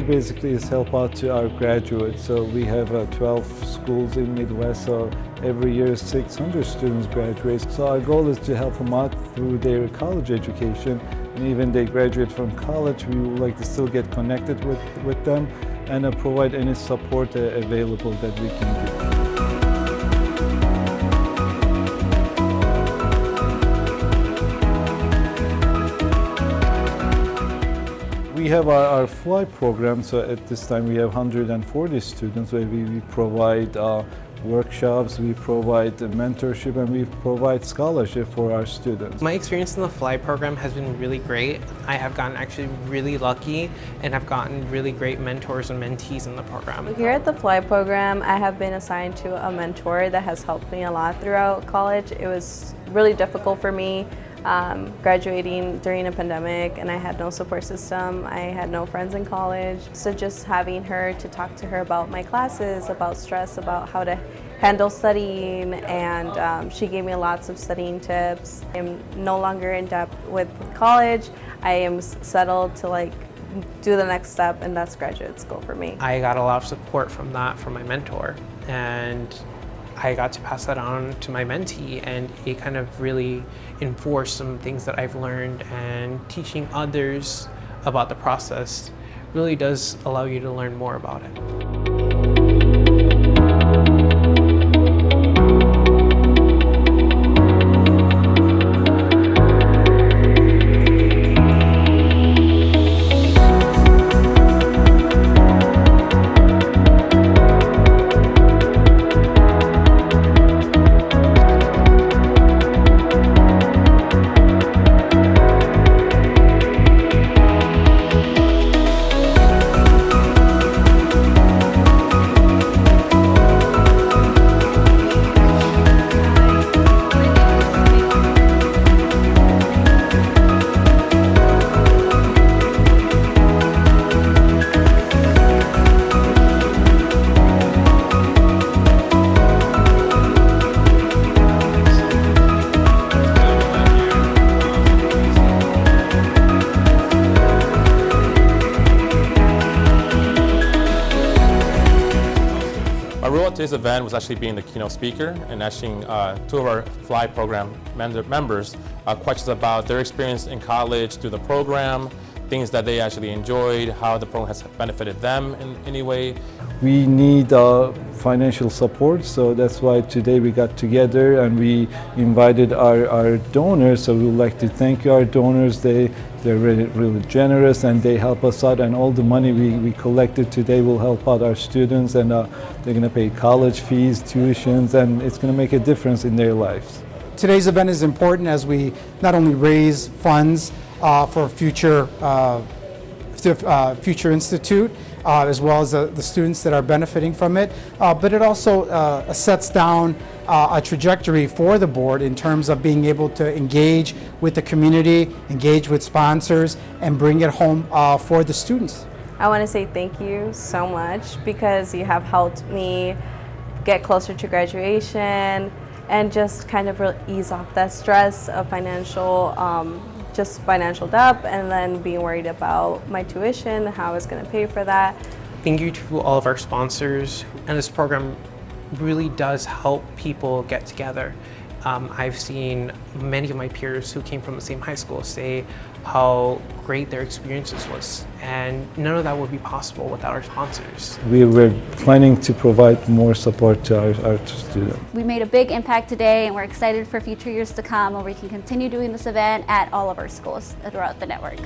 basically is help out to our graduates. So we have 12 schools in Midwest, so every year 600 students graduate. So our goal is to help them out through their college education. And even they graduate from college, we would like to still get connected with them and provide any support available that we can do. We have our fly program, so at this time we have 140 students where we provide workshops, we provide mentorship, and we provide scholarship for our students. My experience in the fly program has been really great. I have gotten actually really lucky and have gotten really great mentors and mentees in the program. Here at the fly program, I have been assigned to a mentor that has helped me a lot throughout college. It was really difficult for me graduating during a pandemic, and I had no support system. I had no friends in college. So just having her to talk to her about my classes, about stress, about how to handle studying, and she gave me lots of studying tips. I'm no longer in debt with college. I am settled to do the next step, and that's graduate school for me. I got a lot of support from that from my mentor, and I got to pass that on to my mentee, and it kind of really enforced some things that I've learned, and teaching others about the process really does allow you to learn more about it. My role at today's event was actually being the keynote speaker and asking two of our Fly program members questions about their experience in college through the program, things that they actually enjoyed, how the program has benefited them in any way. We need financial support, so that's why today we got together and we invited our donors. So we would like to thank our donors. They're really generous and they help us out, and all the money we collected today will help out our students, and they're going to pay college fees, tuitions, and it's going to make a difference in their lives. Today's event is important as we not only raise funds for Future Institute, as well as the students that are benefiting from it, but it also sets down a trajectory for the board in terms of being able to engage with the community, engage with sponsors, and bring it home for the students. I want to say thank you so much because you have helped me get closer to graduation and just kind of really ease off that stress of financial debt, and then being worried about my tuition, how I was going to pay for that. Thank you to all of our sponsors, and this program really does help people get together. I've seen many of my peers who came from the same high school say how great their experiences was, and none of that would be possible without our sponsors. We were planning to provide more support to our students. We made a big impact today, and we're excited for future years to come where we can continue doing this event at all of our schools throughout the network.